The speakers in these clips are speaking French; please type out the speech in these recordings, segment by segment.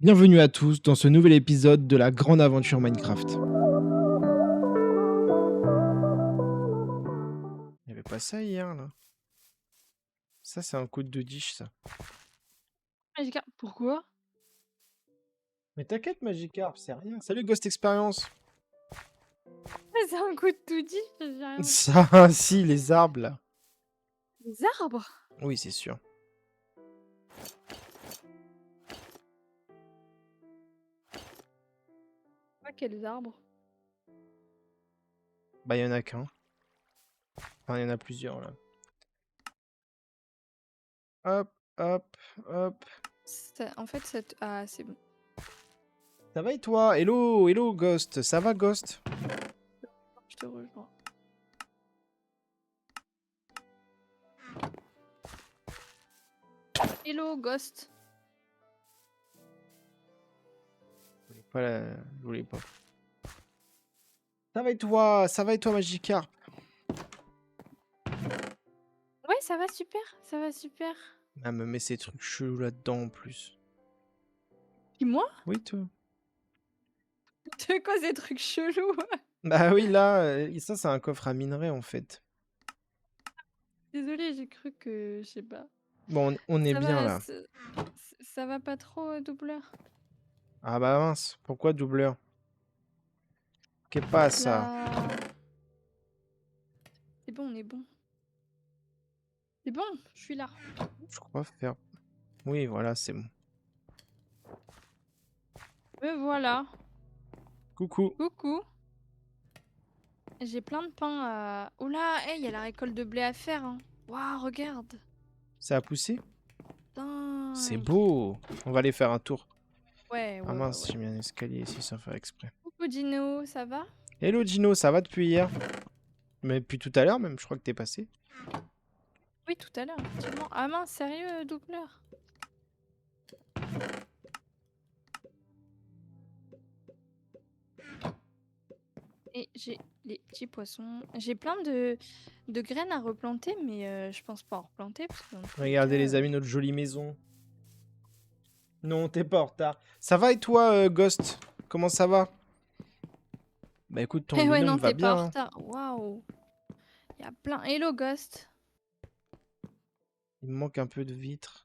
Bienvenue à tous dans ce nouvel épisode de la grande aventure Minecraft. Il n'y avait pas ça hier là. Ça c'est un code de dish ça. Magica, pourquoi? Mais t'inquiète Magikarp, c'est rien. Salut Ghost Experience. Mais c'est un coup de tout dit, j'ai rien fait. Ça, si les arbres là. Des arbres? Oui c'est sûr. Pas quels arbres? Bah il y en a qu'un. Enfin il y en a plusieurs là. Hop, hop, hop. En fait, ah, c'est bon. Ça va et toi? Hello, hello Ghost. Ça va Ghost? Je te rejoins. Hello, Ghost. Je voulais pas je voulais pas. Ça va et toi? Ça va et toi Magikarp? Ouais, ça va super, ça va super. Ah me met ces trucs chelous là-dedans en plus. Et moi? Oui toi. De quoi ces trucs chelous? Bah oui, là, ça, c'est un coffre à minerais, en fait. Désolée, j'ai cru que... Je sais pas. Bon, on est Ça bien, va, là. ça va pas trop, doubleur? Ah bah mince, pourquoi doubleur? Qu'est pas ça? Là... C'est bon, on est bon. C'est bon, je suis là. Je crois faire... Oui, voilà, c'est bon. Me voilà. Coucou. Coucou. J'ai plein de pain à... Oula, hey, il y a la récolte de blé à faire, hein. Waouh, regarde. Ça a poussé? C'est Dingue. beau. On va aller faire un tour. Ouais, Ah ouais, ouais, mince, ouais. j'ai mis un escalier ici sans faire exprès. Coucou Dino, ça va? Hello Gino, ça va depuis hier? Mais depuis tout à l'heure même, je crois que t'es passé. Oui, tout à l'heure, effectivement. Ah mince, sérieux, doubleur? Et j'ai les petits poissons. J'ai plein de graines à replanter, mais je pense pas en replanter, parce que dans tous les cas... Regardez les amis, notre jolie maison. Non, t'es pas en retard. Ça va et toi, Ghost? Comment ça va? Bah écoute, ton Eh ouais, binôme non, va t'es pas en bien, hein. retard. Waouh. Il y a plein... Hello, Ghost. Il me manque un peu de vitres.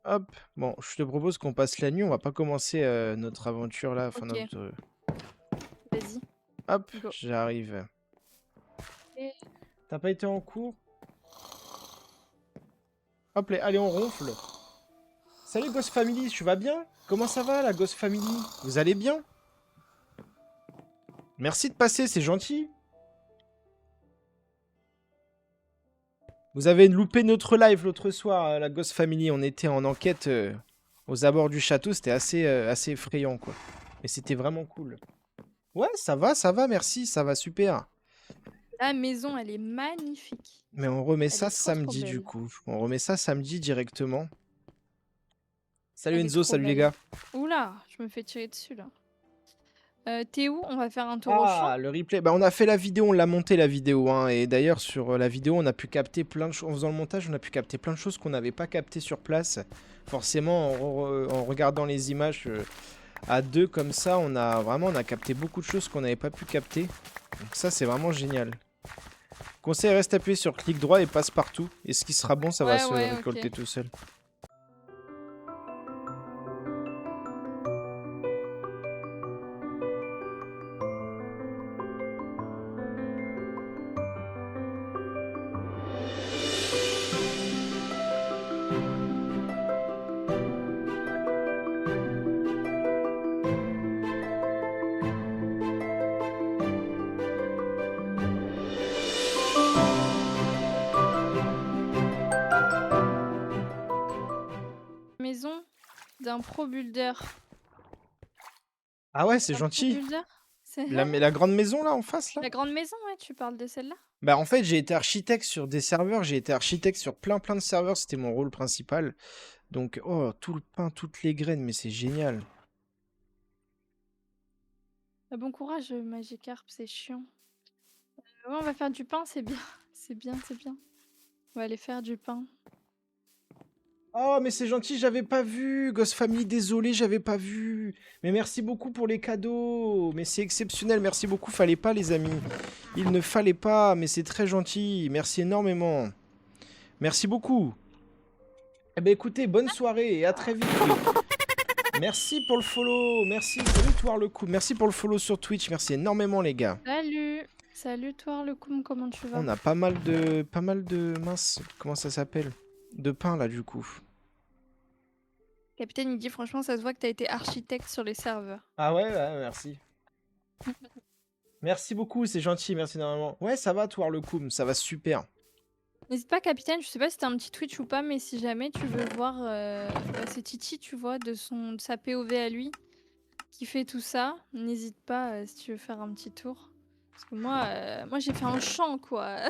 Hop, bon, je te propose qu'on passe la nuit. On va pas commencer notre aventure là. Enfin, Ok, notre. vas-y, Hop, go. j'arrive. Et... T'as pas été en cours? Hop, allez, on ronfle. Salut Ghost Family, tu vas bien? Comment ça va la Ghost Family? Vous allez bien? Merci de passer, c'est gentil. Vous avez loupé notre live l'autre soir, la Ghost Family. On était en enquête aux abords du château. C'était assez effrayant, quoi. Mais c'était vraiment cool. Ouais, ça va, merci, ça va super. La maison, elle est magnifique. Mais on remet Elle ça est trop trop samedi du belle. coup. On remet ça samedi directement. Salut Elle est Enzo, trop salut les belle. gars. Oula, je me fais tirer dessus là. T'es où? On va faire un tour au champ? Ah, le replay. Bah, on a fait la vidéo, on l'a monté la vidéo, hein. Et d'ailleurs, sur la vidéo, on a pu capter plein de choses. En faisant le montage, on a pu capter plein de choses qu'on n'avait pas captées sur place. Forcément, en regardant les images à deux comme ça, on a capté beaucoup de choses qu'on n'avait pas pu capter. Donc ça, c'est vraiment génial. Conseil, reste appuyé sur clic droit et passe partout. Et ce qui sera bon, ça va Ouais, se ouais, ok. récolter tout seul. Maison d'un pro builder. Ah ouais, c'est Un pro gentil. builder? C'est La grande maison là en face là? la grande maison, ouais, tu parles de celle-là? Bah en fait j'ai été architecte sur des serveurs, j'ai été architecte sur plein de serveurs, c'était mon rôle principal. Donc oh tout le pain, toutes les graines, mais c'est génial. Bon courage, Magikarp, c'est chiant. Ouais, on va faire du pain, c'est bien. C'est bien, c'est bien. On va aller faire du pain. Oh, mais c'est gentil, j'avais pas vu. Ghost Family, désolé, j'avais pas vu. Mais merci beaucoup pour les cadeaux. Mais c'est exceptionnel, merci beaucoup. Fallait pas, les amis. Il ne fallait pas, mais c'est très gentil. Merci énormément. Merci beaucoup. Eh ben écoutez, bonne soirée et à très vite. Oui. Merci pour le follow. Merci. Salut, Toir le coup. Merci pour le follow sur Twitch. Merci énormément, les gars. Salut! Salut toi, le Koum, comment tu vas? On a pas mal de. Pas mal de. Mince, comment ça s'appelle? De pain, là, du coup. Capitaine, il dit franchement, ça se voit que t'as été architecte sur les serveurs. Ah ouais, ouais, merci. Merci beaucoup, c'est gentil, merci énormément. Ouais, ça va, Toir le coup, ça va super. N'hésite pas, capitaine, je sais pas si t'as un petit Twitch ou pas, mais si jamais tu veux voir, c'est Titi, tu vois, de sa POV à lui, qui fait tout ça, n'hésite pas si tu veux faire un petit tour. Parce que moi j'ai fait un champ, quoi.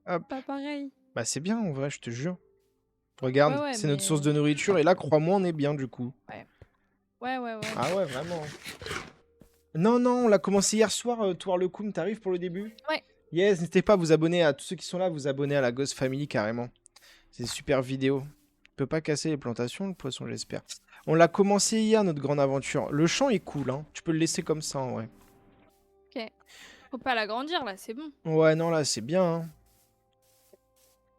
Hop. Pas pareil. Bah c'est bien en vrai, je te jure. Ouais, Regarde, ouais, c'est notre source mais... de nourriture et là, crois-moi, on est bien du coup. Ouais. Ouais, ouais, ouais. Ah ouais, vraiment. Non, non, on l'a commencé hier soir, Toir le coup, t'arrives pour le début? Ouais. Yes, n'hésitez pas à vous abonner à tous ceux qui sont là, vous abonner à la Ghost Family carrément. C'est une super vidéo. Il peut pas casser les plantations, le poisson, j'espère. On l'a commencé hier, notre grande aventure. Le champ est cool, hein. Tu peux le laisser comme ça, en vrai. Ok. Faut pas l'agrandir, là, c'est bon. Ouais, non, là, c'est bien, hein.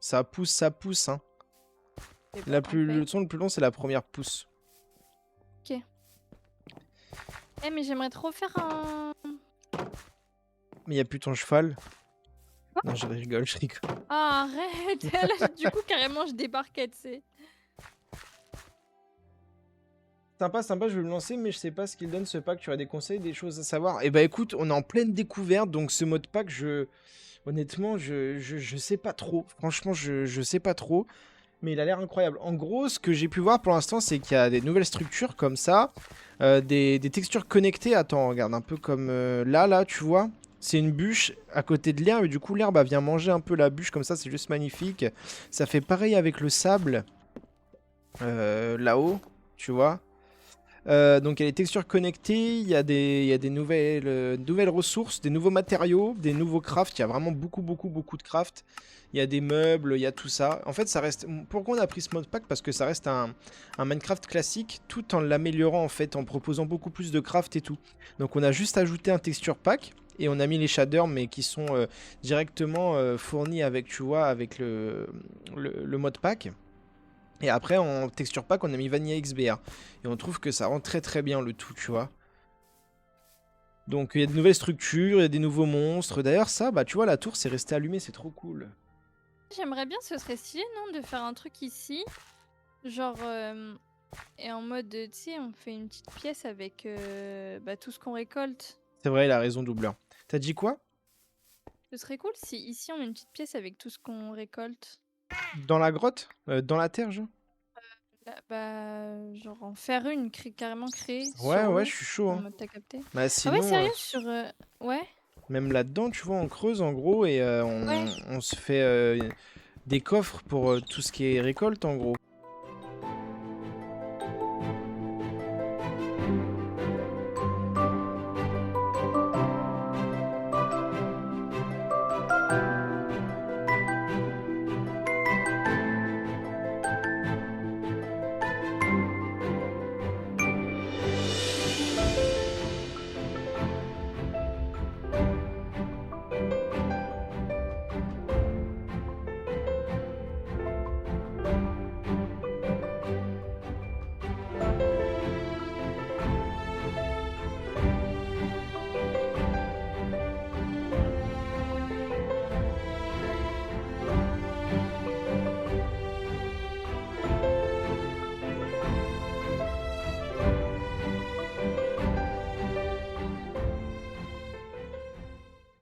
Ça pousse, hein. C'est pas Le son le plus long, c'est la première pousse. Ok. Eh, mais j'aimerais trop faire un... Mais y a plus ton cheval. Quoi? Non, je rigole, je rigole. Ah, arrête. Là, du coup, carrément, je débarquais, tu sais. Sympa, sympa, je vais me lancer, mais je sais pas ce qu'il donne ce pack. Tu as des conseils, des choses à savoir. Eh bah écoute, on est en pleine découverte, donc ce mode pack, honnêtement, je sais pas trop. Franchement, je sais pas trop. Mais il a l'air incroyable. En gros, ce que j'ai pu voir pour l'instant, c'est qu'il y a des nouvelles structures comme ça. Des textures connectées. Attends, regarde, un peu comme là, tu vois. C'est une bûche à côté de l'herbe. Et du coup, l'herbe, elle vient manger un peu la bûche comme ça. C'est juste magnifique. Ça fait pareil avec le sable. Là-haut, tu vois. Donc il y a des textures connectées, il y a des nouvelles ressources, des nouveaux matériaux, des nouveaux crafts. Il y a vraiment beaucoup de crafts. Il y a des meubles, il y a tout ça. En fait, ça reste. Pourquoi on a pris ce mode pack? Parce que ça reste un Minecraft classique, tout en l'améliorant en fait, en proposant beaucoup plus de craft et tout. Donc on a juste ajouté un texture pack. Et on a mis les shaders, mais qui sont directement fournis avec, tu vois, avec le mode pack. Et après, en texture pack, on a mis Vanilla XBR. Et on trouve que ça rend très bien le tout, tu vois. Donc il y a de nouvelles structures, il y a des nouveaux monstres. D'ailleurs, ça, bah tu vois, la tour, c'est resté allumé, c'est trop cool. J'aimerais bien, ce serait stylé, non, de faire un truc ici. Genre, et en mode, tu sais, on fait une petite pièce avec tout ce qu'on récolte. C'est vrai, il a raison, doubleur. T'as dit quoi? Ce serait cool si ici on met une petite pièce avec tout ce qu'on récolte. Dans la grotte? Dans la terre, genre? Là, genre en faire une, carrément créée Ouais, sur ouais, l'eau. je suis chaud, En hein. mode t'as capté. Bah Ah ouais, sinon, sérieux, Ouais, même là-dedans, tu vois, on creuse en gros et ouais. on se fait des coffres pour tout ce qui est récolte en gros.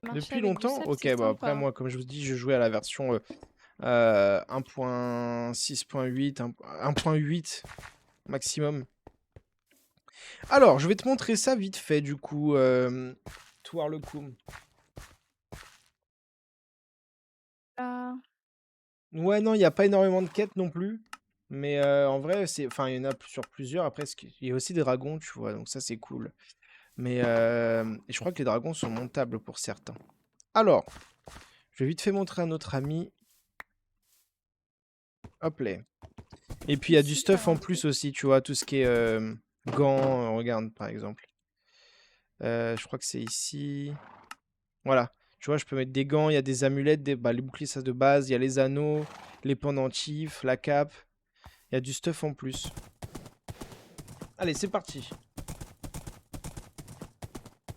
Marcher Depuis avec du longtemps? sable, Ok, c'est bah sympa, après, hein. moi, comme je vous dis, je jouais à la version 1.6.8, 1.8 maximum. Alors, je vais te montrer ça vite fait, du coup, Toir le Koum. Ah, Ouais, non, il n'y a pas énormément de quêtes non plus. Mais en vrai, enfin, il y en a sur plusieurs. Après, il y a aussi des dragons, tu vois, donc ça, c'est cool. Mais et je crois que les dragons sont montables pour certains. Alors, je vais vite fait montrer à notre ami. Hop là. Et puis il y a du Ici, stuff t'as en un truc. plus aussi, tu vois, tout ce qui est gants, regarde par exemple. Je crois que c'est ici. Voilà. Tu vois, je peux mettre des gants, il y a des amulettes, les boucliers, ça de base, il y a les anneaux, les pendentifs, la cape. Il y a du stuff en plus. Allez, c'est parti.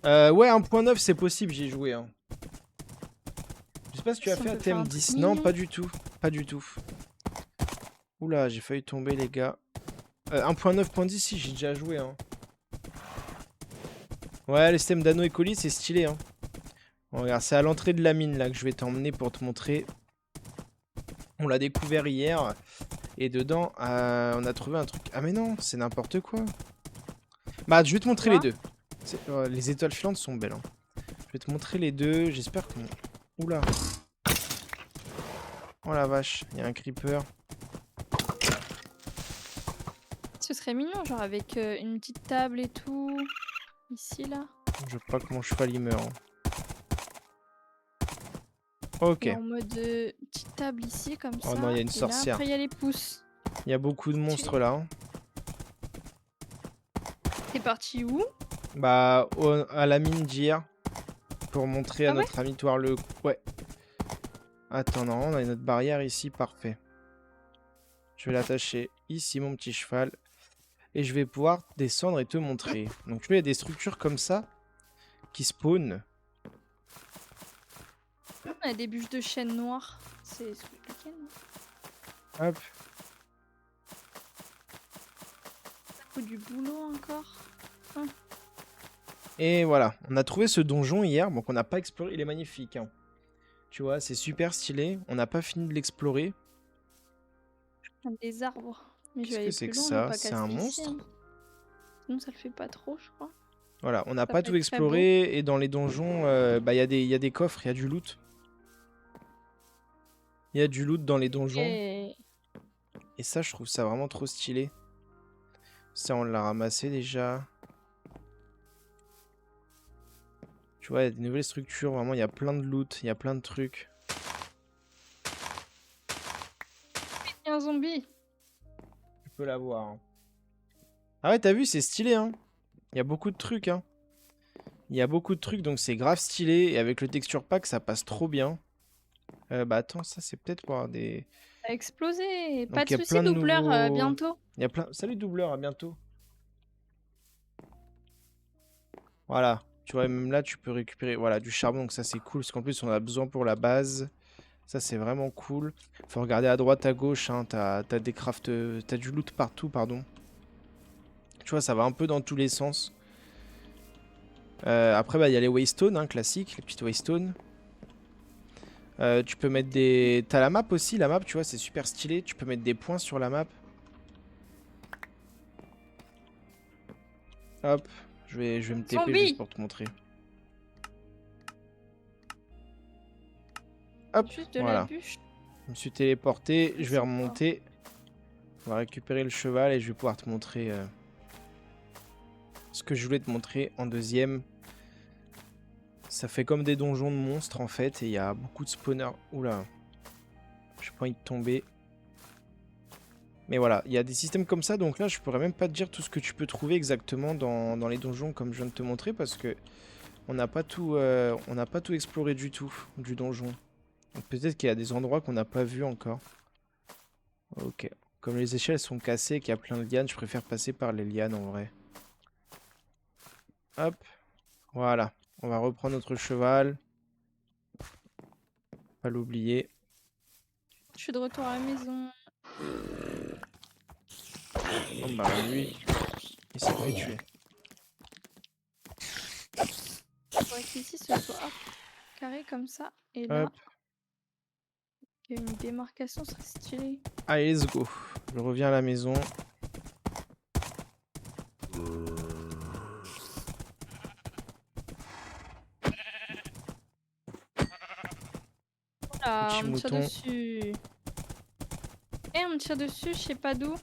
Ouais, 1.9, c'est possible, j'y ai joué. Hein. Je sais pas si tu as Si on fait peut faire un truc ATM10. Non, mignon. pas du tout. Pas du tout. Oula, j'ai failli tomber, les gars. 1.9.10, si, j'ai déjà joué. Hein. Ouais, le système d'anneaux et colis, c'est stylé. Hein. Bon, regarde, c'est à l'entrée de la mine là que je vais t'emmener pour te montrer. On l'a découvert hier. Et dedans, on a trouvé un truc. Ah, mais non, c'est n'importe quoi. Bah, je vais te montrer les Quoi? deux. Les étoiles filantes sont belles. Hein. Je vais te montrer les deux. J'espère qu'on. Oula. Oh la vache, il y a un creeper. Ce serait mignon, genre avec une petite table et tout. Ici, là. Je veux pas que mon cheval il meurt. Hein. Ok. Et en mode petite table ici, comme Oh non, il y ça. a une Et là, sorcière. après, il y a les pouces. Il y a beaucoup de monstres là. Hein. T'es parti où? Bah, à la mine d'hier. Pour montrer à Ah ouais? notre ami Toir le. Ouais. Attends, non, on a notre barrière ici, parfait. Je vais l'attacher ici, mon petit cheval. Et je vais pouvoir descendre et te montrer. Donc, tu vois, il y a des structures comme ça qui spawnent. On a des bûches de chêne noire. C'est compliqué, non? Hop. Ça fout du boulot encore. Et voilà, on a trouvé ce donjon hier, donc on n'a pas exploré. Il est magnifique. Hein. Tu vois, c'est super stylé. On n'a pas fini de l'explorer. Des arbres. Mais je vais Qu'est-ce que aller c'est plus que loin, ne ça? pas C'est casser un ici. monstre? Hein. Sinon, ça le fait pas trop, je crois. Voilà, on n'a Ça pas peut tout être très beau. exploré. Et dans les donjons, bah, il y a des coffres, il y a du loot. Il y a du loot dans les donjons. Et Et ça, je trouve ça vraiment trop stylé. Ça, on l'a ramassé déjà. Tu vois, il y a des nouvelles structures. Vraiment, il y a plein de loot. Il y a plein de trucs. il y a un zombie. Tu peux l'avoir. Hein. Ah ouais, t'as vu, c'est stylé, hein. Il y a beaucoup de trucs, hein. Il y a beaucoup de trucs, donc c'est grave stylé. Et avec le texture pack, ça passe trop bien. Bah attends, ça, c'est peut-être pour avoir des... Ça a explosé. Pas Donc, de il y a soucis, plein de doubleur, nouveaux... bientôt. Il y a plein... Salut, doubleur, à bientôt. Voilà. Tu vois, même là, tu peux récupérer voilà, du charbon. Donc ça, c'est cool. Parce qu'en plus, on a besoin pour la base. Ça, c'est vraiment cool. Faut regarder à droite, à gauche. Hein. T'as des crafts... T'as du loot partout, pardon. Tu vois, ça va un peu dans tous les sens. Après, bah, il y a les waystones, hein, classiques. Les petites waystones. Tu peux mettre des... T'as la map aussi. La map, tu vois, c'est super stylé. Tu peux mettre des points sur la map. Hop. Je vais me TP juste Zombie. pour te montrer. Hop, Juste de la voilà. bûche. Je me suis téléporté. Je Je vais sais pas. remonter. On va récupérer le cheval et je vais pouvoir te montrer ce que je voulais te montrer en deuxième. Ça fait comme des donjons de monstres en fait. Et il y a beaucoup de spawners. Oula. J'ai pas envie de tomber. Mais voilà, il y a des systèmes comme ça. Donc là, je pourrais même pas te dire tout ce que tu peux trouver exactement dans les donjons comme je viens de te montrer. Parce que on n'a pas tout exploré du tout du donjon. Donc peut-être qu'il y a des endroits qu'on n'a pas vus encore. Ok. Comme les échelles sont cassées et qu'il y a plein de lianes, je préfère passer par les lianes en vrai. Hop. Voilà. On va reprendre notre cheval. Pas l'oublier. Je suis de retour à la maison. Oh bah lui, il s'est fait tuer. Faudrait qu'ici ce soit hop, carré comme ça. Et là, Hop. il y a une démarcation, ce serait stylé. Allez, let's go. Je reviens à la maison. Ah, Petit on me tire mouton. dessus. Eh, on me tire dessus, je sais pas d'où.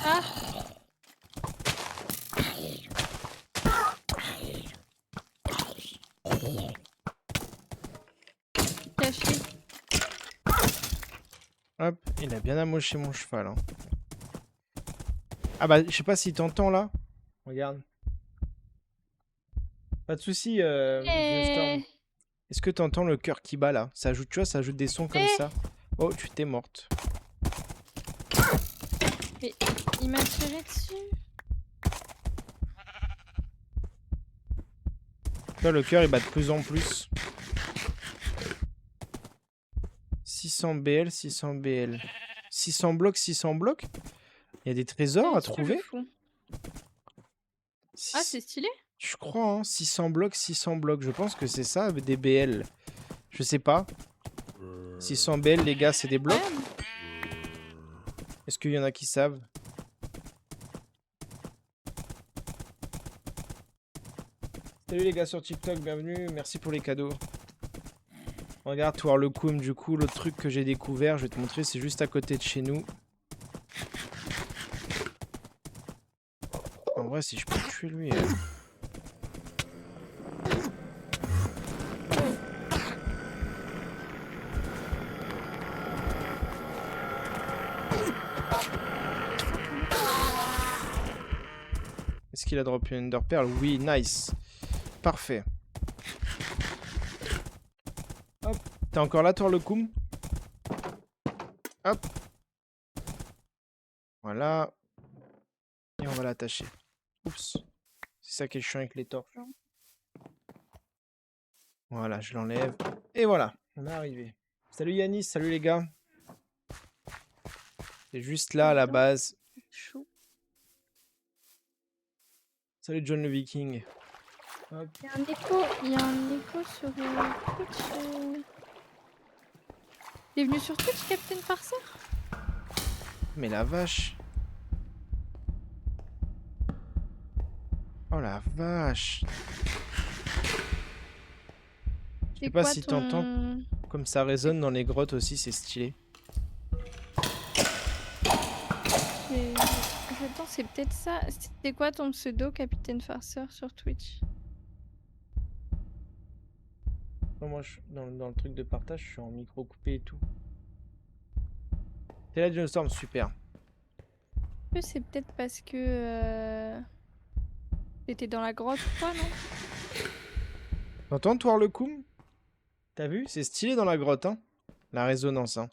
Ah! Caché. Hop, il a bien amoché mon cheval. Hein. Ah bah, je sais pas si t'entends là. Regarde. Pas de soucis, Geostorm. Eh, Est-ce que t'entends le cœur qui bat là? Ça ajoute, tu vois, ça ajoute des sons comme eh, ça. Oh, tu t'es morte. mais il m'a tiré dessus. Tu vois, le cœur il bat de plus en plus. 600 BL, 600 BL. 600 blocs, 600 blocs? Il y a des trésors à Qu'est-ce que tu le trouver? fous? Ah, c'est stylé. Je crois, hein. 600 blocs, 600 blocs. Je pense que c'est ça, des BL. Je sais pas. 600 BL, les gars, c'est des blocs? Incroyable. Est-ce qu'il y en a qui savent? Salut les gars sur TikTok, bienvenue. Merci pour les cadeaux. Regarde, Tourlecoum, du coup, l'autre truc que j'ai découvert, je vais te montrer, c'est juste à côté de chez nous. En vrai, si je peux le tuer lui. Est-ce qu'il a droppé une Ender Pearl? Oui, nice. Parfait. Hop. T'es encore là, Tourlecoum? Hop. Voilà. Et on va l'attacher. Oups. C'est ça qui est chiant avec les torches. Voilà, je l'enlève. Et voilà, on est arrivé. Salut Yanis, salut les gars. C'est juste là à la base. Chou. Salut John le Viking. Hop. Il y a un écho sur Twitch. Il est venu sur Twitch, Captain Farser? Mais la vache. Oh la vache. Je sais pas si t'entends comme ça résonne dans les grottes aussi, c'est stylé. Attends, c'est peut-être ça. C'était quoi ton pseudo, Capitaine Farcer, sur Twitch? Non, moi, dans le truc de partage, je suis en micro coupé et tout. T'es là, Geostorm, super. C'est peut-être parce que t'étais dans la grotte ou quoi, non? T'entends, Tourlecoum? T'as vu? C'est stylé dans la grotte, hein? La résonance, hein.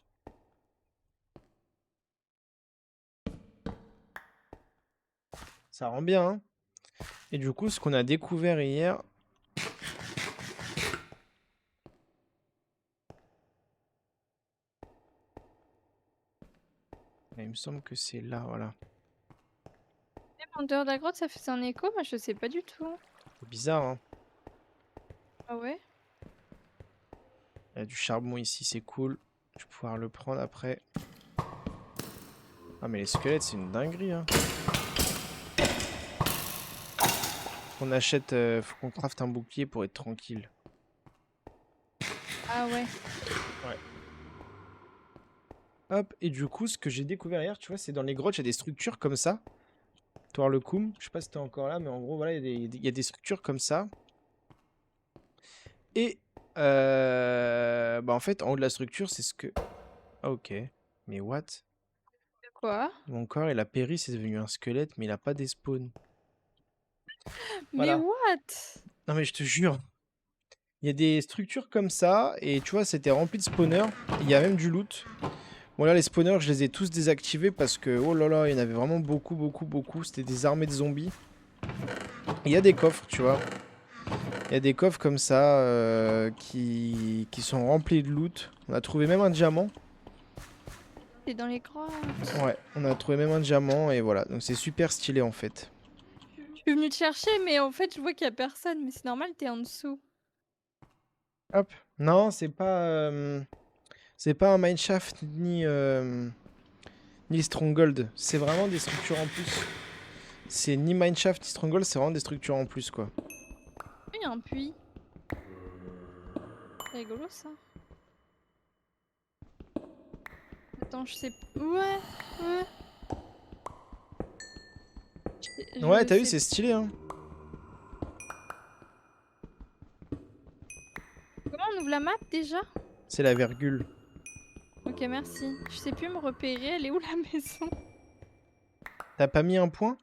Ça rend bien, hein? Et du coup, ce qu'on a découvert hier... Il me semble que c'est là, voilà. Même en dehors de la grotte, ça faisait un écho? Moi, je sais pas du tout. C'est bizarre, hein? Ah ouais? Il y a du charbon ici, c'est cool. Je vais pouvoir le prendre après. Ah, mais les squelettes, c'est une dinguerie, hein. On achète... faut qu'on crafte un bouclier pour être tranquille. Ah ouais. Ouais. Hop, et du coup, ce que j'ai découvert hier, tu vois, c'est dans les grottes, il y a des structures comme ça. Tourlecoum, je sais pas si t'es encore là, mais en gros, voilà, il y a des structures comme ça. Et, bah en fait, en haut de la structure, c'est ce que... Ah, ok. Mais what? Quoi? Mon corps, il a péri, c'est devenu un squelette, mais il a pas des spawns. Mais Voilà. what? Non, mais je te jure. Il y a des structures comme ça, et tu vois, c'était rempli de spawners. Il y a même du loot. Bon, là, les spawners, je les ai tous désactivés parce que, oh là là, il y en avait vraiment beaucoup, beaucoup, beaucoup. C'était des armées de zombies. Il y a des coffres, tu vois. Il y a des coffres comme ça qui sont remplis de loot. On a trouvé même un diamant. T'es dans les grottes. Ouais, on a trouvé même un diamant et voilà. Donc c'est super stylé en fait. Je suis venue te chercher, mais en fait, je vois qu'il y a personne. Mais c'est normal, t'es en dessous. Hop. Non, c'est pas un mineshaft ni stronghold. C'est vraiment des structures en plus. C'est ni mineshaft ni stronghold, c'est vraiment des structures en plus quoi. Il y a un puits. C'est rigolo ça. Attends, je sais. Ouais, ouais. Ouais, t'as vu, sais- c'est stylé hein. Comment on ouvre la map déjà? C'est la virgule. Ok. Ok, merci. Je sais plus me repérer, elle est où la maison? T'as pas mis un point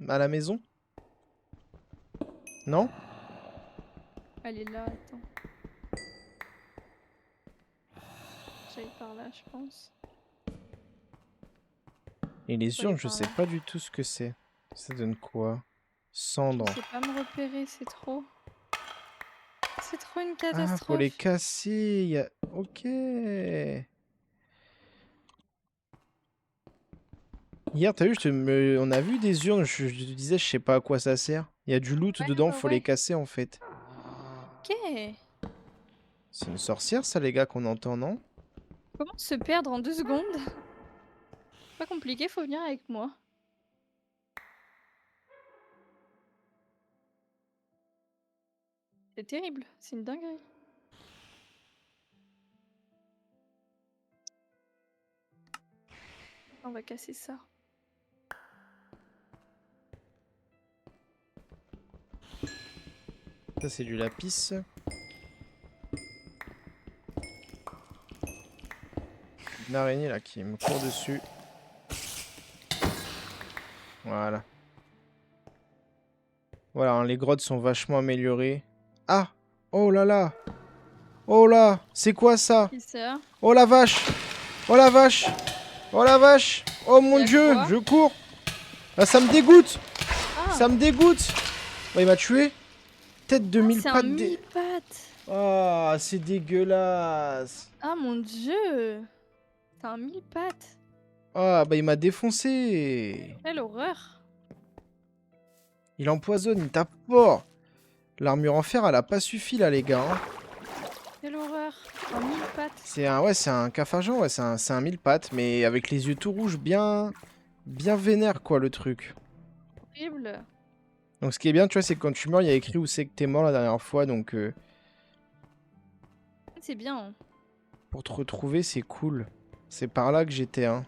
à la maison? Non? Elle est là, attends. J'aille par là, je pense. Et les Faut aller urnes, je par sais là. pas du tout ce que c'est. Ça donne quoi? Je Cendre. sais pas me repérer, c'est trop. C'est trop une Ah, faut les catastrophe. casser. Ok. Hier, t'as vu, on a vu des urnes, je te disais, je sais pas à quoi ça sert. Il y a du loot dedans, Ouais, faut les ouais. casser en fait. Ok. C'est une sorcière ça les gars qu'on entend, non? Comment se perdre en 2 secondes? Pas compliqué, faut venir avec moi. C'est terrible, c'est une dinguerie. On va casser ça. Ça c'est du lapis. Une araignée là qui me court dessus. Voilà. Voilà, hein, les grottes sont vachement améliorées. Ah! Oh là là! Oh là! C'est quoi ça? Qui ça? Oh la vache! Oh la vache! Oh la vache! Oh mon Y'a dieu! quoi? Je cours! Ah, ça me dégoûte! Ah, Ça me dégoûte! Oh, il m'a tué! Tête de mille c'est un pattes mille-pattes. Oh, c'est dégueulasse! Ah mon dieu! C'est un mille-pattes. Ah, bah il m'a défoncé! Quelle horreur! Il empoisonne, il tape fort! L'armure en fer, elle a pas suffi là, les gars. Hein. Quelle horreur! Un mille-pattes. Ouais, c'est un cafargent, ouais, c'est un mille pattes, mais avec les yeux tout rouges, bien vénère, quoi, le truc. Horrible. Donc ce qui est bien, tu vois, c'est que quand tu meurs, il y a écrit où c'est que t'es mort la dernière fois, donc C'est bien. Hein. pour te retrouver, c'est cool. C'est par là que j'étais, hein.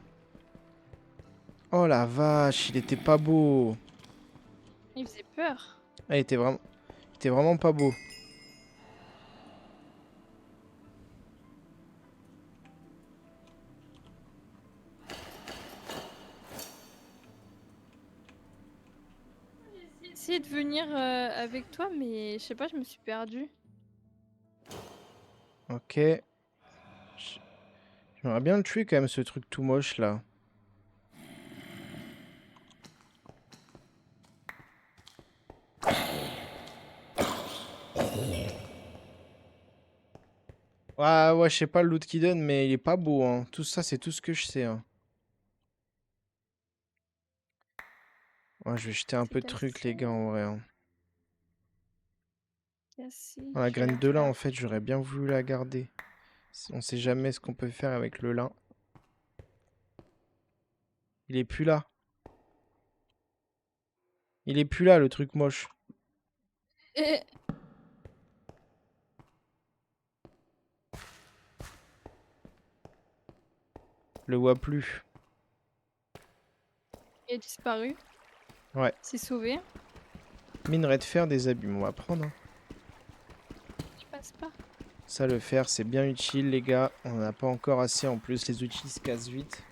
Oh la vache, il était pas beau. Il faisait peur. Ah, il était vraiment pas beau. J'ai essayé de venir avec toi, mais je sais pas, je me suis perdue. Ok. J'aimerais bien le tuer quand même, ce truc tout moche là. Ouais, je sais pas le loot qu'il donne, mais il est pas beau, hein. Tout ça, c'est tout ce que je sais, hein. Ouais, je vais jeter un C'est peu de trucs, les cassé. gars, en vrai. Hein. Cassé. Ah, la Je vais graine la de lin, faire. en fait, j'aurais bien voulu la garder. On sait jamais ce qu'on peut faire avec le lin. Il est plus là. Il est plus là, le truc moche. Et... Je le vois plus. Il a disparu. Ouais. C'est sauvé. Minerai de fer, des abîmes, on va prendre. Hein. Je passe pas. Ça, le fer, c'est bien utile, les gars. On n'en a pas encore assez, en plus, les outils se cassent vite.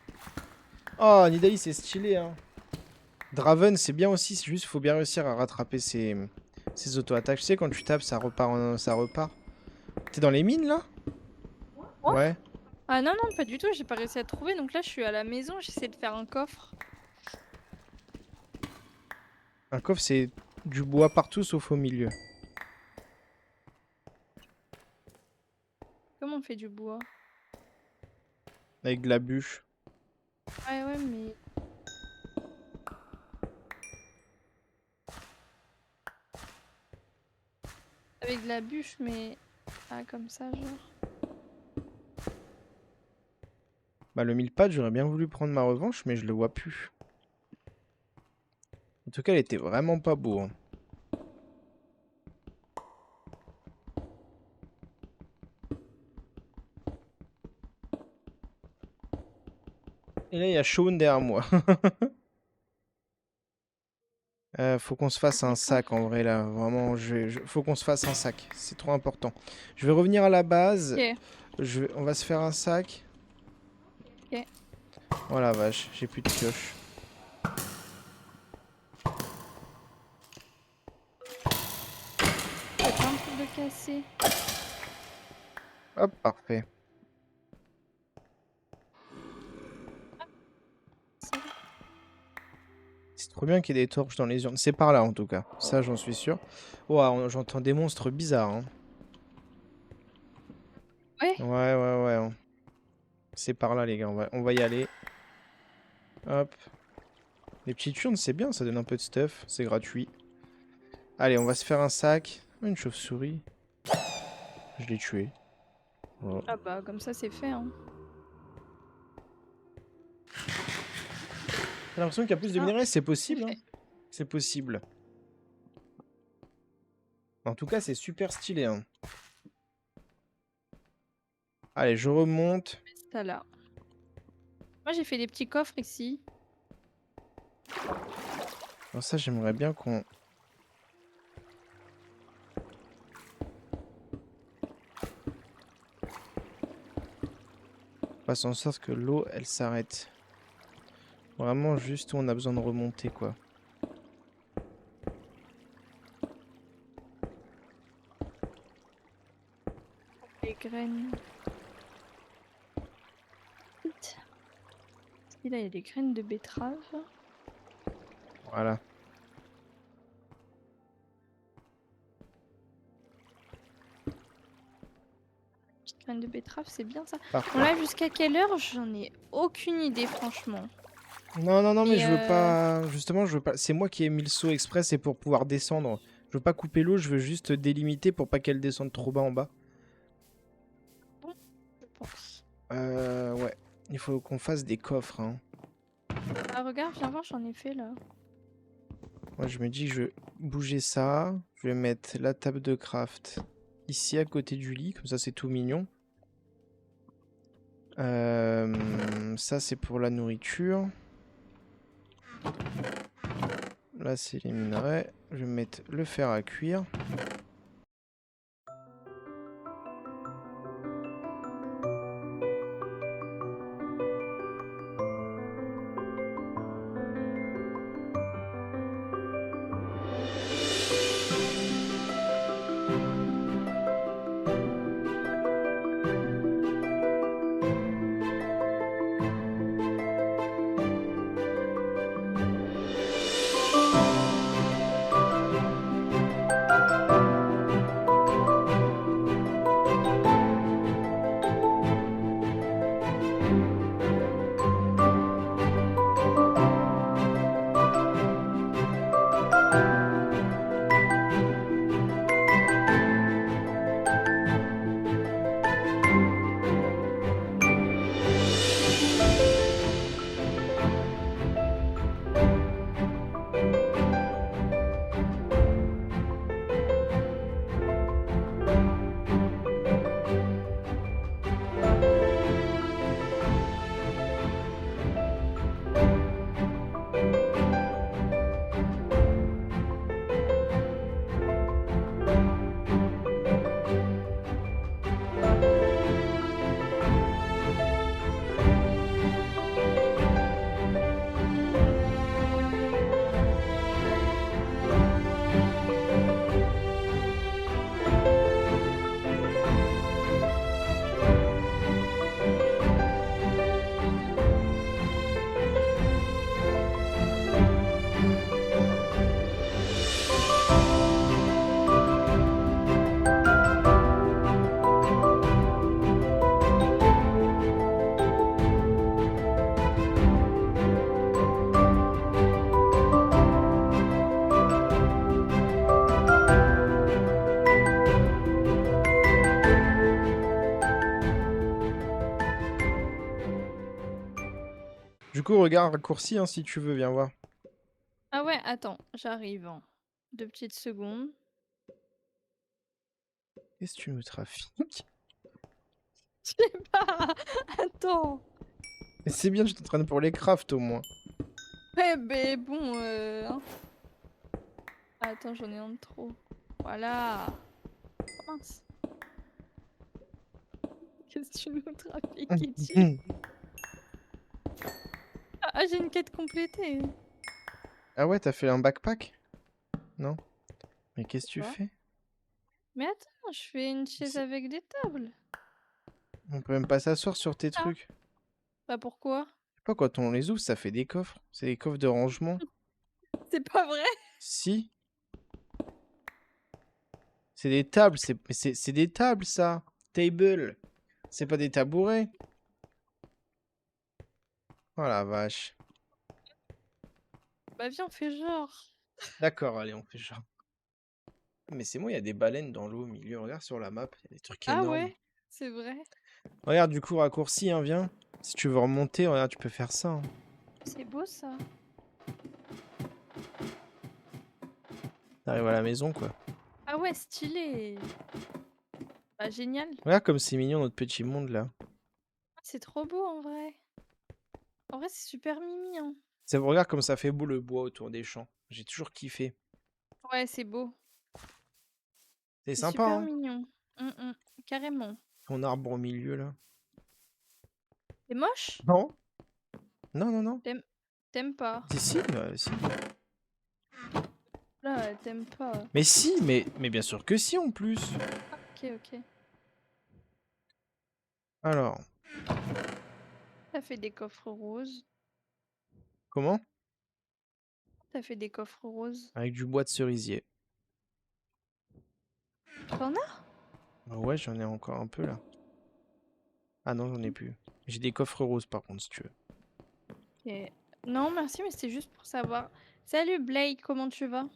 Oh, Nidalee, c'est stylé, hein. Draven, c'est bien aussi, c'est juste faut bien réussir à rattraper ses auto-attaques. Tu sais, quand tu tapes, ça repart. Ça repart. T'es dans les mines, là? Quoi? Ouais. Ah non, non, pas du tout, j'ai pas réussi à trouver. Donc là, je suis à la maison, j'essaie de faire un coffre. Un coffre, c'est du bois partout, sauf au milieu. Comment on fait du bois? Avec de la bûche. Ouais, ouais, mais... Avec de la bûche, mais... Ah, comme ça, genre... Bah, le mille pattes, j'aurais bien voulu prendre ma revanche, mais je le vois plus. En tout cas, il était vraiment pas beau. Hein. Et là, il y a Shaun derrière moi. Faut qu'on se fasse un sac en vrai là. Vraiment, faut qu'on se fasse un sac. C'est trop important. Je vais revenir à la base. Ok. On va se faire un sac. Ok. Oh la vache, j'ai plus de pioche. Il y a plein de trucs de casser. Hop, parfait. Ça va. C'est trop bien qu'il y ait des torches dans les urnes. C'est par là en tout cas. Ça, j'en suis sûr. Ouah, j'entends des monstres bizarres. Hein. Ouais. Ouais. C'est par là, les gars. On va y aller. Hop. Les petites urnes, c'est bien. Ça donne un peu de stuff. C'est gratuit. Allez, on va se faire un sac. Une chauve-souris. Je l'ai tué. Voilà. Ah bah comme ça c'est fait hein. J'ai l'impression qu'il y a plus de Ah, minerais. C'est c'est possible. Hein. fait. C'est possible. En tout cas, c'est super stylé. Hein. Allez, je remonte. Ça là. Moi j'ai fait des petits coffres ici. Alors ça, j'aimerais bien qu'on... fasse en sorte que l'eau, elle s'arrête. Vraiment juste où on a besoin de remonter, quoi. Les graines. Vite. Ici là il y a des graines de betterave. Voilà. Petite graine de betterave c'est bien ça. Parfait. Bon là jusqu'à quelle heure j'en ai aucune idée franchement. Non, mais Et je veux pas... Justement, je veux pas... C'est moi qui ai mis le saut exprès, c'est pour pouvoir descendre. Je veux pas couper l'eau, je veux juste délimiter pour pas qu'elle descende trop bas en bas. bon, je pense. Ouais. Il faut qu'on fasse des coffres, hein. Ah regarde, viens voir, j'en ai fait là. Moi, je me dis que je vais bouger ça. Je vais mettre la table de craft ici, à côté du lit. Comme ça, c'est tout mignon. Ça, c'est pour la nourriture. Là, c'est les minerais. Je vais mettre le fer à cuire. Du coup, regarde, raccourci, hein, si tu veux, viens voir. Ah ouais, attends, j'arrive. 2 petites secondes. Qu'est-ce que tu nous trafiques? Je sais pas. Attends. Mais c'est bien, je t'entraîne pour les crafts au moins. Ouais, mais bon. Hein. Ah, attends, j'en ai un de trop. Voilà. Oh, mince. Qu'est-ce que tu nous trafiques, Itchy? Ah, j'ai une quête complétée. Ah ouais, t'as fait un backpack? Non? Mais qu'est-ce que tu Quoi? fais? Mais attends, je fais une chaise C'est- avec des tables. On peut même pas s'asseoir sur tes Ah, trucs. bah pourquoi? Je sais pas, quand on les ouvre, ça fait des coffres. C'est des coffres de rangement. C'est pas vrai? Si, c'est des tables. C'est des tables, ça. Table. C'est pas des tabourets. Oh la vache. Bah viens, on fait genre. D'accord, allez, on fait genre. Mais c'est moi, il y a des baleines dans l'eau au milieu. Regarde sur la map, il y a des trucs Ah énormes. ouais, c'est vrai. Regarde, du coup, raccourci, hein, viens. Si tu veux remonter, regarde, tu peux faire ça, hein. C'est beau ça. T'arrives à la maison, quoi. Ah ouais, stylé. Bah génial. Regarde comme c'est mignon, notre petit monde, là. Ah, c'est trop beau en vrai. En vrai, c'est super mimi, hein. Regarde comme ça fait beau le bois autour des champs. J'ai toujours kiffé. Ouais, c'est beau. C'est C'est sympa, super hein. mignon. Carrément. Ton arbre au milieu, là. C'est moche? Non? Non, non, non. T'aimes t'aimes pas? Si, si, bah, si. Là, t'aimes pas. Mais si, mais bien sûr que si, en plus. Ok, ok. Alors, T'as fait des coffres roses. comment? T'as fait des coffres roses. Avec du bois de cerisier. T'en as? Ah ouais, j'en ai encore un peu, là. Ah non, j'en ai plus. J'ai des coffres roses, par contre, si tu veux. Ok. Non, merci, mais c'était juste pour savoir. Salut Blake, comment tu vas?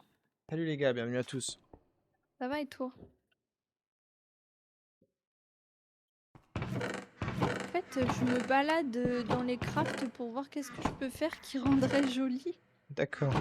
Salut les gars, bienvenue à tous. Ça va et toi? En fait, je me balade dans les crafts pour voir qu'est-ce que je peux faire qui rendrait joli. D'accord.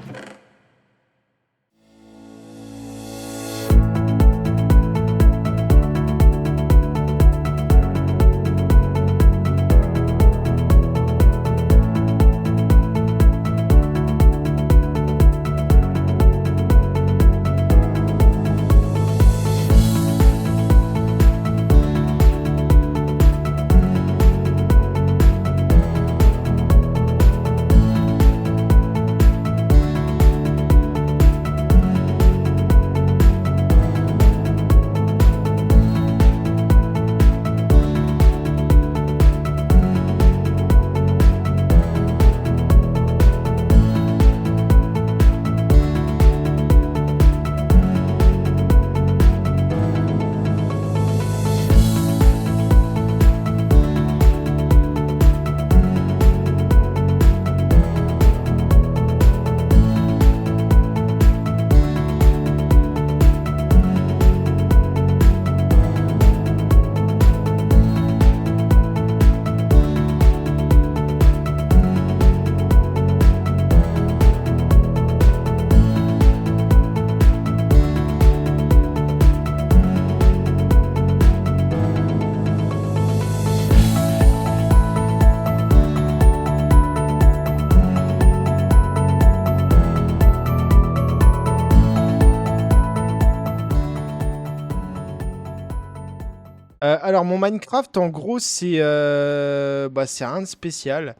Alors mon Minecraft en gros c'est rien de spécial.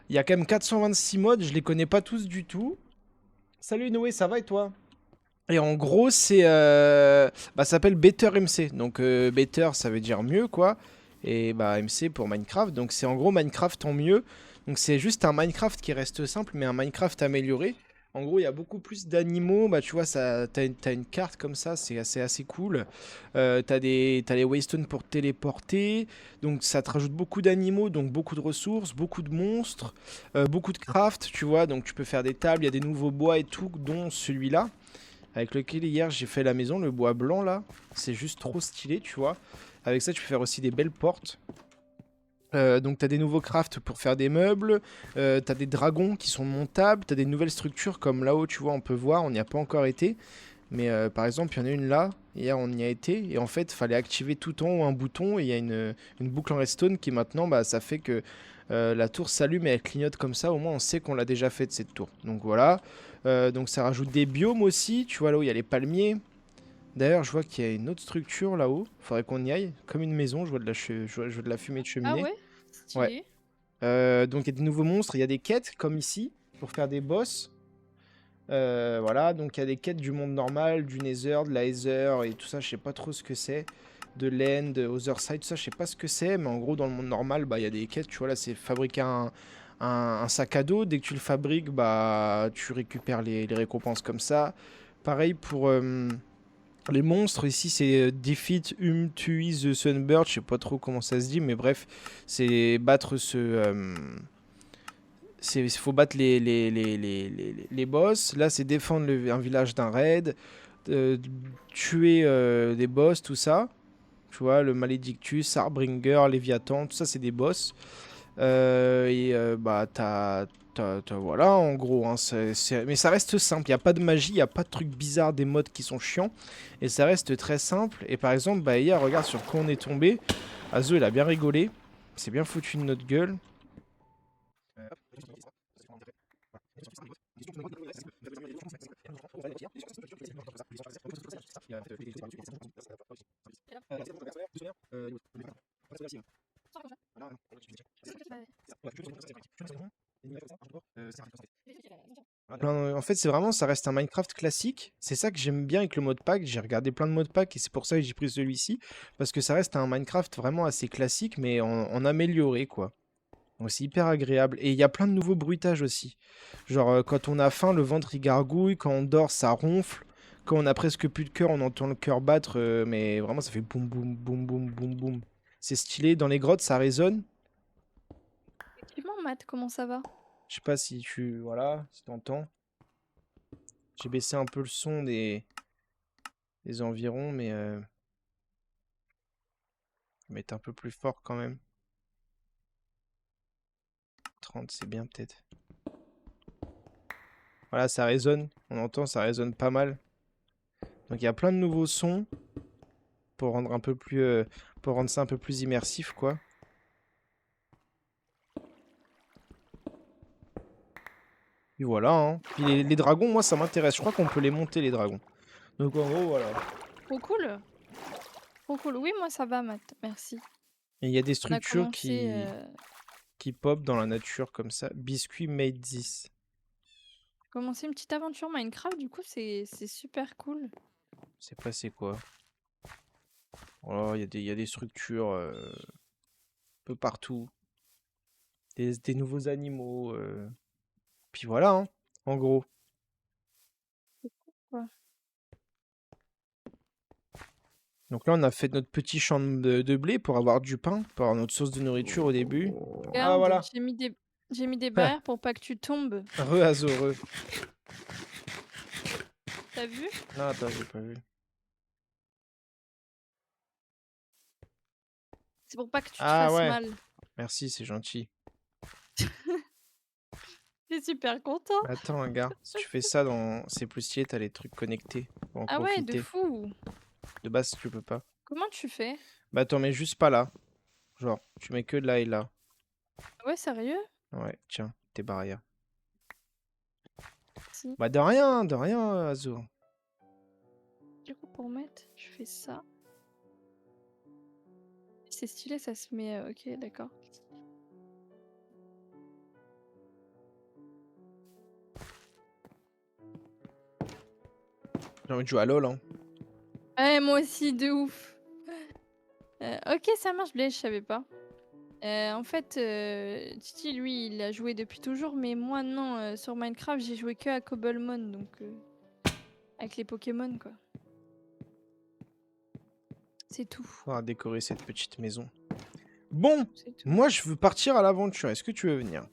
Il y a quand même 426 mods, je les connais pas tous du tout. Salut Noé, ça va et toi? Et en gros ça s'appelle Better MC. Donc Better ça veut dire mieux quoi. Et bah MC pour Minecraft. Donc c'est en gros Minecraft en mieux. Donc c'est juste un Minecraft qui reste simple mais un Minecraft amélioré. En gros, il y a beaucoup plus d'animaux. Bah, tu vois, t'as une carte comme ça, c'est assez cool. T'as les waystones pour te téléporter. Donc, ça te rajoute beaucoup d'animaux, donc beaucoup de ressources, beaucoup de monstres, beaucoup de craft, tu vois. Donc, tu peux faire des tables, il y a des nouveaux bois et tout, dont celui-là, avec lequel hier j'ai fait la maison, le bois blanc là. C'est juste trop stylé, tu vois. Avec ça, tu peux faire aussi des belles portes. Donc t'as des nouveaux crafts pour faire des meubles, t'as des dragons qui sont montables, t'as des nouvelles structures comme là-haut tu vois on peut voir, on n'y a pas encore été. Mais par exemple il y en a une là, hier on y a été, et en fait il fallait activer tout en haut un bouton, et il y a une boucle en redstone qui maintenant bah, ça fait que la tour s'allume et elle clignote comme ça, au moins on sait qu'on l'a déjà fait de cette tour. Donc voilà, donc ça rajoute des biomes aussi, tu vois là où il y a les palmiers. D'ailleurs je vois qu'il y a une autre structure là-haut, faudrait qu'on y aille, comme une maison, je vois de la fumée de Ah cheminée. ouais? Ouais. Stylé. Donc il y a des nouveaux monstres, il y a des quêtes comme ici pour faire des boss. Voilà, donc il y a des quêtes du monde normal, du Nether, de la Ether et tout ça, je sais pas trop ce que c'est. De l'End, Otherside, tout ça, je sais pas ce que c'est, mais en gros dans le monde normal, bah il y a des quêtes, tu vois là, c'est fabriquer un sac à dos. Dès que tu le fabriques, bah tu récupères les récompenses comme ça. Pareil pour les monstres, ici c'est Defeat Tui the Sunbird, je sais pas trop comment ça se dit, mais bref, c'est battre il faut battre les boss. Là, c'est défendre un village d'un raid, tuer des boss, tout ça. Tu vois, le Maledictus, Harbringer, Léviathan, tout ça, c'est des boss. Bah, voilà, en gros. Hein, mais ça reste simple. Il n'y a pas de magie, il n'y a pas de trucs bizarres, des modes qui sont chiants. Et ça reste très simple. Et par exemple, bah, hier, regarde sur quoi on est tombé. Azo, il a bien rigolé. C'est bien foutu de notre gueule. En fait, c'est vraiment, ça reste un Minecraft classique. C'est ça que j'aime bien avec le mode pack. J'ai regardé plein de modes pack et c'est pour ça que j'ai pris celui-ci. Parce que ça reste un Minecraft vraiment assez classique, mais en amélioré, quoi. Donc c'est hyper agréable. Et il y a plein de nouveaux bruitages aussi. Genre, quand on a faim, le ventre il gargouille. Quand on dort, ça ronfle. Quand on a presque plus de cœur, on entend le cœur battre. Mais vraiment, ça fait boum, boum, boum, boum, boum, boum. C'est stylé. Dans les grottes, ça résonne. Effectivement, Matt, comment ça va? Je sais pas si tu... Voilà, si t'entends. J'ai baissé un peu le son des environs, mais... mettre un peu plus fort quand même. 30, c'est bien peut-être. Voilà, ça résonne. On entend, ça résonne pas mal. Donc il y a plein de nouveaux sons pour rendre pour rendre ça un peu plus immersif, quoi. Et voilà, hein. Puis les dragons, moi, ça m'intéresse. Je crois qu'on peut les monter, les dragons. Donc en gros, voilà. Trop cool. Trop cool. Oui, moi ça va, Matt. Merci. Et il y a des On a structures commencé. qui pop dans la nature comme ça. Biscuit made this. Commencer une petite aventure Minecraft, du coup, c'est super cool. C'est pas c'est quoi. Oh, il y a des structures un peu partout. Des nouveaux animaux. Puis voilà, hein, en gros. Ouais. Donc là, on a fait notre petit champ de blé pour avoir du pain, pour avoir notre source de nourriture au début. Ah, Regarde, voilà. j'ai mis des barrières pour pas que tu tombes. Azo, re. T'as vu? Non, attends, j'ai pas vu. C'est pour pas que tu te Ah fasses ouais. mal. Merci, c'est gentil. T'es super content. Attends, regarde, si tu fais ça dans C'est plus stylé, t'as les trucs connectés pour en Ah ouais, de profiter. fou. De base, tu peux pas. Comment tu fais? Bah, t'en mets juste pas là. Genre, tu mets que là et là. Ah ouais, sérieux? Ouais, tiens, tes barrières. Si. Bah, de rien, Azo. Du coup, pour mettre, je fais ça. C'est stylé, ça se met. Ok, d'accord. J'ai envie de jouer à LoL, hein. Ouais, moi aussi, de ouf. Ok, ça marche, Blaise, je savais pas. En fait, Titi, lui, il a joué depuis toujours, mais moi, non. Sur Minecraft, j'ai joué que à Cobblemon, donc avec les Pokémon, quoi. C'est tout. On va décorer cette petite maison. Bon, C'est tout. moi je veux partir à l'aventure. Est-ce que tu veux venir?